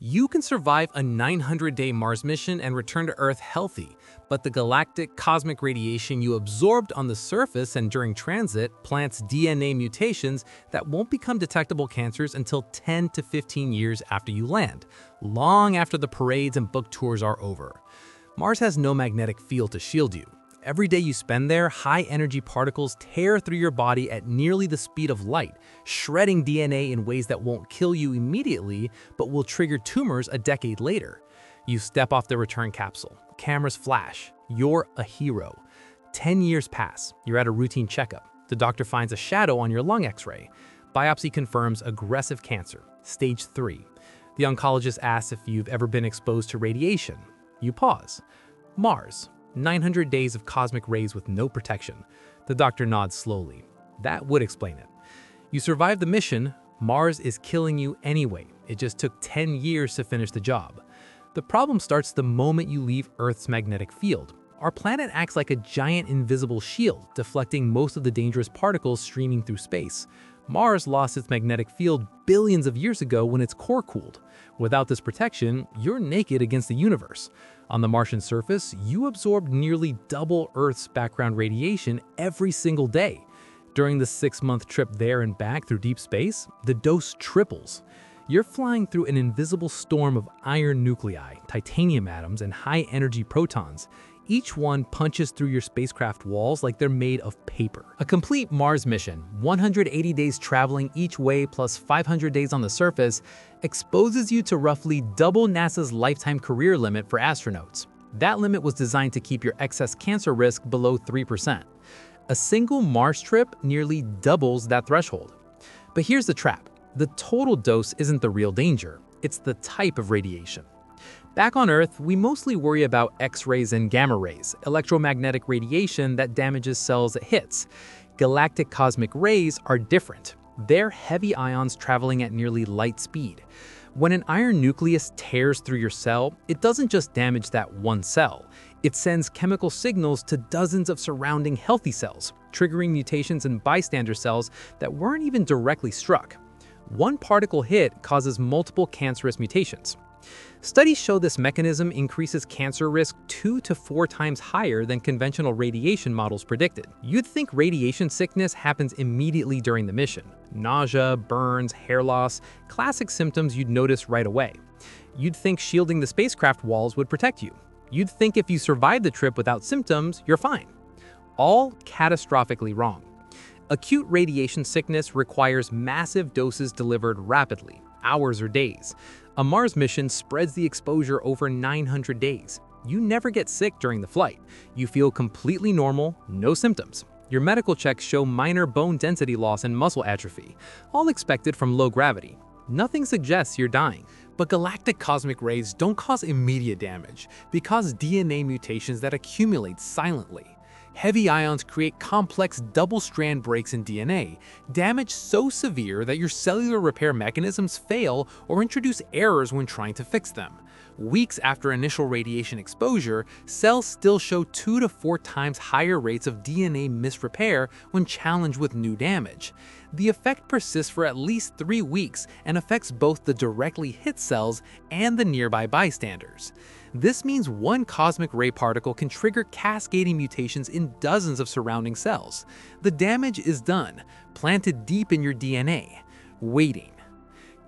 You can survive a 900-day Mars mission and return to Earth healthy, but the galactic cosmic radiation you absorbed on the surface and during transit plants DNA mutations that won't become detectable cancers until 10 to 15 years after you land, long after the parades and book tours are over. Mars has no magnetic field to shield you. Every day you spend there, high-energy particles tear through your body at nearly the speed of light, shredding DNA in ways that won't kill you immediately, but will trigger tumors a decade later. You step off the return capsule. Cameras flash. You're a hero. 10 years pass. You're at a routine checkup. The doctor finds a shadow on your lung X-ray. Biopsy confirms aggressive cancer, stage 3. The oncologist asks if you've ever been exposed to radiation. You pause. Mars. 900 days of cosmic rays with no protection. The doctor nods slowly. That would explain it. You survived the mission. Mars is killing you anyway. It just took 10 years to finish the job. The problem starts the moment you leave Earth's magnetic field. Our planet acts like a giant invisible shield, deflecting most of the dangerous particles streaming through space. Mars lost its magnetic field billions of years ago when its core cooled. Without this protection, you're naked against the universe. On the Martian surface, you absorb nearly double Earth's background radiation every single day. During the 6-month trip there and back through deep space, the dose triples. You're flying through an invisible storm of iron nuclei, titanium atoms, and high-energy protons. Each one punches through your spacecraft walls like they're made of paper. A complete Mars mission, 180 days traveling each way plus 500 days on the surface, exposes you to roughly double NASA's lifetime career limit for astronauts. That limit was designed to keep your excess cancer risk below 3%. A single Mars trip nearly doubles that threshold. But here's the trap. The total dose isn't the real danger. It's the type of radiation. Back on Earth, we mostly worry about X-rays and gamma rays, electromagnetic radiation that damages cells it hits. Galactic cosmic rays are different. They're heavy ions traveling at nearly light speed. When an iron nucleus tears through your cell, it doesn't just damage that one cell. It sends chemical signals to dozens of surrounding healthy cells, triggering mutations in bystander cells that weren't even directly struck. One particle hit causes multiple cancerous mutations. Studies show this mechanism increases cancer risk 2 to 4 times higher than conventional radiation models predicted. You'd think radiation sickness happens immediately during the mission. Nausea, burns, hair loss, classic symptoms you'd notice right away. You'd think shielding the spacecraft walls would protect you. You'd think if you survived the trip without symptoms, you're fine. All catastrophically wrong. Acute radiation sickness requires massive doses delivered rapidly, hours or days. A Mars mission spreads the exposure over 900 days. You never get sick during the flight. You feel completely normal, no symptoms. Your medical checks show minor bone density loss and muscle atrophy, all expected from low gravity. Nothing suggests you're dying. But galactic cosmic rays don't cause immediate damage. They cause DNA mutations that accumulate silently. Heavy ions create complex double-strand breaks in DNA, damage so severe that your cellular repair mechanisms fail or introduce errors when trying to fix them. Weeks after initial radiation exposure, cells still show 2 to 4 times higher rates of DNA misrepair when challenged with new damage. The effect persists for at least 3 weeks and affects both the directly hit cells and the nearby bystanders. This means one cosmic ray particle can trigger cascading mutations in dozens of surrounding cells. The damage is done, planted deep in your DNA, waiting.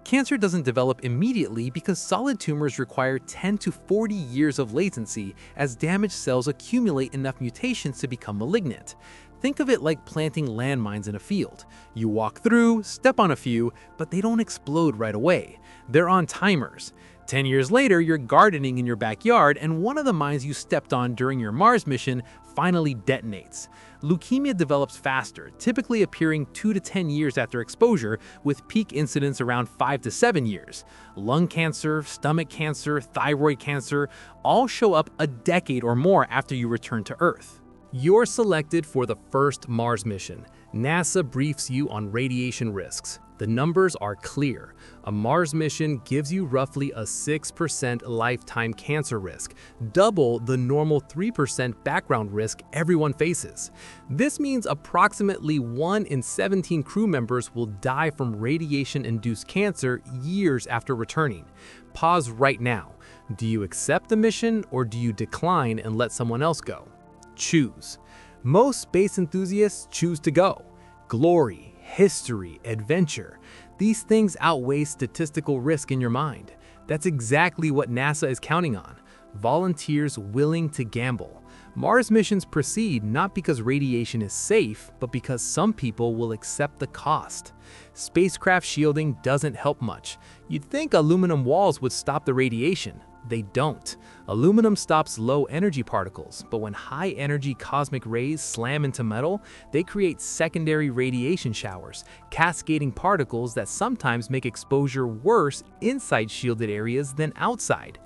Cancer doesn't develop immediately because solid tumors require 10 to 40 years of latency as damaged cells accumulate enough mutations to become malignant. Think of it like planting landmines in a field. You walk through, step on a few, but they don't explode right away. They're on timers. 10 years later, you're gardening in your backyard and one of the mines you stepped on during your Mars mission finally detonates. Leukemia develops faster, typically appearing 2 to 10 years after exposure, with peak incidence around 5 to 7 years. Lung cancer, stomach cancer, thyroid cancer all show up a decade or more after you return to Earth. You're selected for the first Mars mission. NASA briefs you on radiation risks. The numbers are clear. A Mars mission gives you roughly a 6% lifetime cancer risk, double the normal 3% background risk everyone faces. This means approximately 1 in 17 crew members will die from radiation-induced cancer years after returning. pause right now. Do you accept the mission or do you decline and let someone else go? Choose. Most space enthusiasts choose to go. Glory, history, adventure. These things outweigh statistical risk in your mind. That's exactly what NASA is counting on. Volunteers willing to gamble. Mars missions proceed not because radiation is safe, but because some people will accept the cost. Spacecraft shielding doesn't help much. You'd think aluminum walls would stop the radiation. They don't. Aluminum stops low-energy particles, but when high-energy cosmic rays slam into metal, they create secondary radiation showers, cascading particles that sometimes make exposure worse inside shielded areas than outside.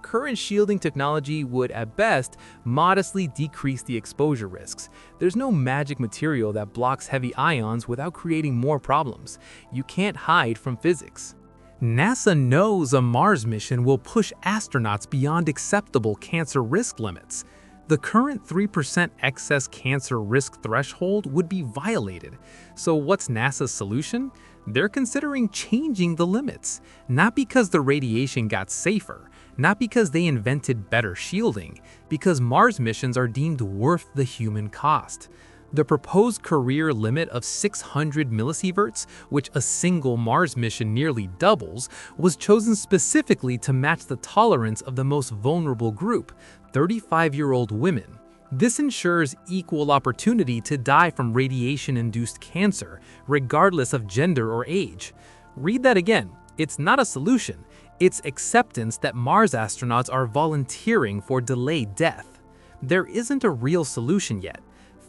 Current shielding technology would, at best, modestly decrease the exposure risks. There's no magic material that blocks heavy ions without creating more problems. You can't hide from physics. NASA knows a Mars mission will push astronauts beyond acceptable cancer risk limits. The current 3% excess cancer risk threshold would be violated. So what's NASA's solution? They're considering changing the limits, not because the radiation got safer, not because they invented better shielding, because Mars missions are deemed worth the human cost. The proposed career limit of 600 millisieverts, which a single Mars mission nearly doubles, was chosen specifically to match the tolerance of the most vulnerable group, 35-year-old women. This ensures equal opportunity to die from radiation-induced cancer, regardless of gender or age. Read that again. It's not a solution. It's acceptance that Mars astronauts are volunteering for delayed death. There isn't a real solution yet.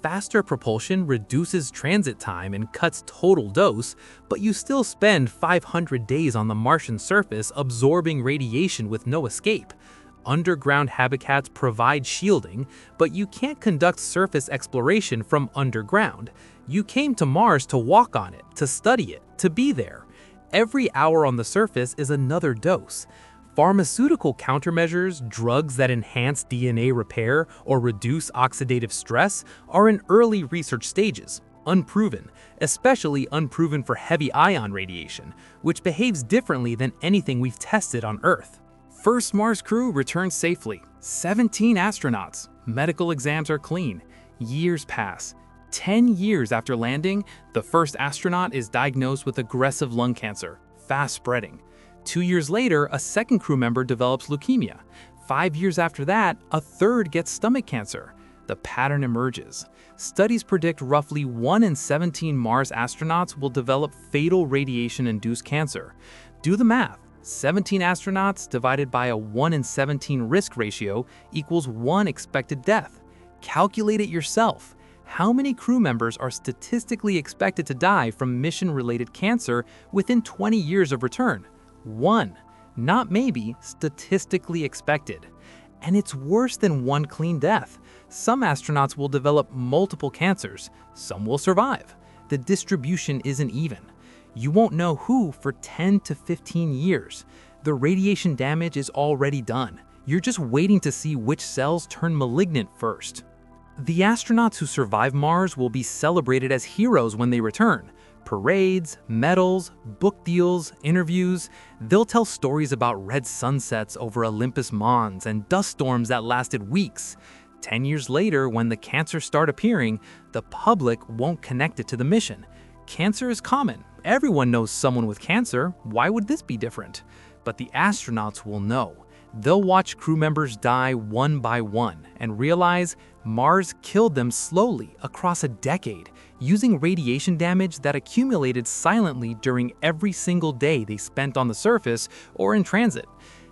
Faster propulsion reduces transit time and cuts total dose, but you still spend 500 days on the Martian surface absorbing radiation with no escape. Underground habitats provide shielding, but you can't conduct surface exploration from underground. You came to Mars to walk on it, to study it, to be there. Every hour on the surface is another dose. Pharmaceutical countermeasures, drugs that enhance DNA repair or reduce oxidative stress, are in early research stages, unproven, especially unproven for heavy ion radiation, which behaves differently than anything we've tested on Earth. First Mars crew returns safely. 17 astronauts. Medical exams are clean. Years pass. 10 years after landing, the first astronaut is diagnosed with aggressive lung cancer, fast spreading. 2 years later, a second crew member develops leukemia. 5 years after that, a third gets stomach cancer. The pattern emerges. Studies predict roughly 1 in 17 Mars astronauts will develop fatal radiation-induced cancer. Do the math. 17 astronauts divided by a 1 in 17 risk ratio equals 1 expected death. Calculate it yourself. How many crew members are statistically expected to die from mission-related cancer within 20 years of return? 1. Not maybe, statistically expected. And it's worse than one clean death. Some astronauts will develop multiple cancers. Some will survive. The distribution isn't even. You won't know who for 10 to 15 years. The radiation damage is already done. You're just waiting to see which cells turn malignant first. The astronauts who survive Mars will be celebrated as heroes when they return. Parades, medals, book deals, interviews. They'll tell stories about red sunsets over Olympus Mons and dust storms that lasted weeks. 10 years later, when the cancers start appearing, the public won't connect it to the mission. Cancer is common. Everyone knows someone with cancer. Why would this be different? But the astronauts will know. They'll watch crew members die one by one and realize Mars killed them slowly across a decade, using radiation damage that accumulated silently during every single day they spent on the surface or in transit.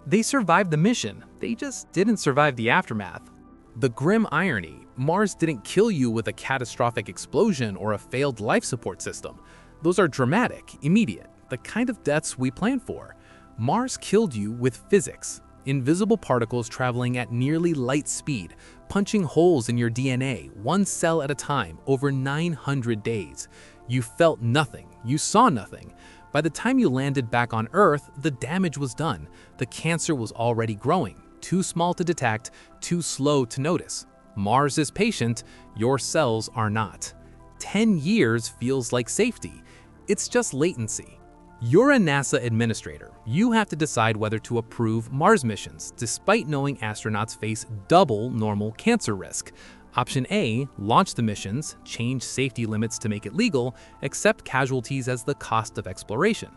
They survived the mission, they just didn't survive the aftermath. The grim irony: Mars didn't kill you with a catastrophic explosion or a failed life support system. Those are dramatic, immediate, the kind of deaths we plan for. Mars killed you with physics. Invisible particles traveling at nearly light speed, punching holes in your DNA, one cell at a time, over 900 days. You felt nothing. You saw nothing. By the time you landed back on Earth, the damage was done. The cancer was already growing. Too small to detect, too slow to notice. Mars is patient, your cells are not. 10 years feels like safety. It's just latency. You're a NASA administrator. You have to decide whether to approve Mars missions, despite knowing astronauts face double normal cancer risk. Option A, launch the missions, change safety limits to make it legal, accept casualties as the cost of exploration.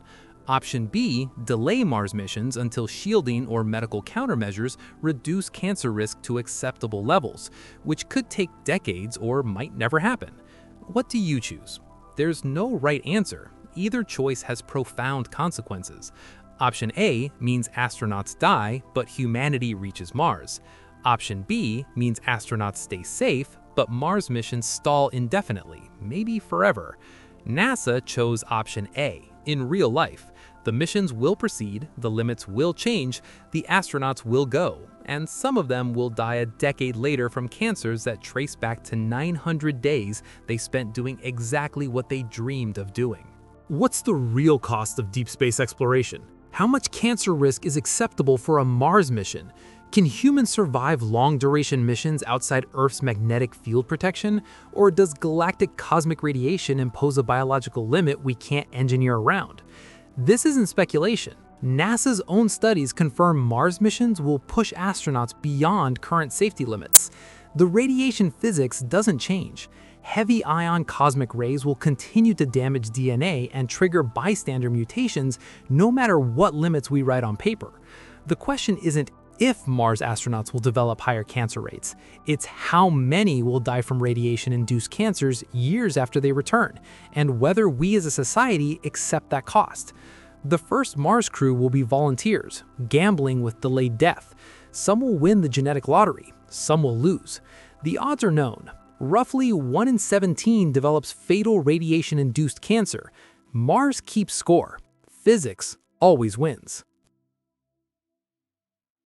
Option B, delay Mars missions until shielding or medical countermeasures reduce cancer risk to acceptable levels, which could take decades or might never happen. What do you choose? There's no right answer. Either choice has profound consequences. Option A means astronauts die, but humanity reaches Mars. Option B means astronauts stay safe, but Mars missions stall indefinitely, maybe forever. NASA chose option A. In real life, the missions will proceed, the limits will change, the astronauts will go, and some of them will die a decade later from cancers that trace back to 900 days they spent doing exactly what they dreamed of doing. What's the real cost of deep space exploration? How much cancer risk is acceptable for a Mars mission? Can humans survive long-duration missions outside Earth's magnetic field protection? Or does galactic cosmic radiation impose a biological limit we can't engineer around? This isn't speculation. NASA's own studies confirm Mars missions will push astronauts beyond current safety limits. The radiation physics doesn't change. Heavy ion cosmic rays will continue to damage DNA and trigger bystander mutations no matter what limits we write on paper. The question isn't if Mars astronauts will develop higher cancer rates, it's how many will die from radiation-induced cancers years after they return, and whether we as a society accept that cost. The first Mars crew will be volunteers, gambling with delayed death. Some will win the genetic lottery, some will lose. The odds are known. Roughly 1 in 17 develops fatal radiation-induced cancer. Mars keeps score. Physics always wins.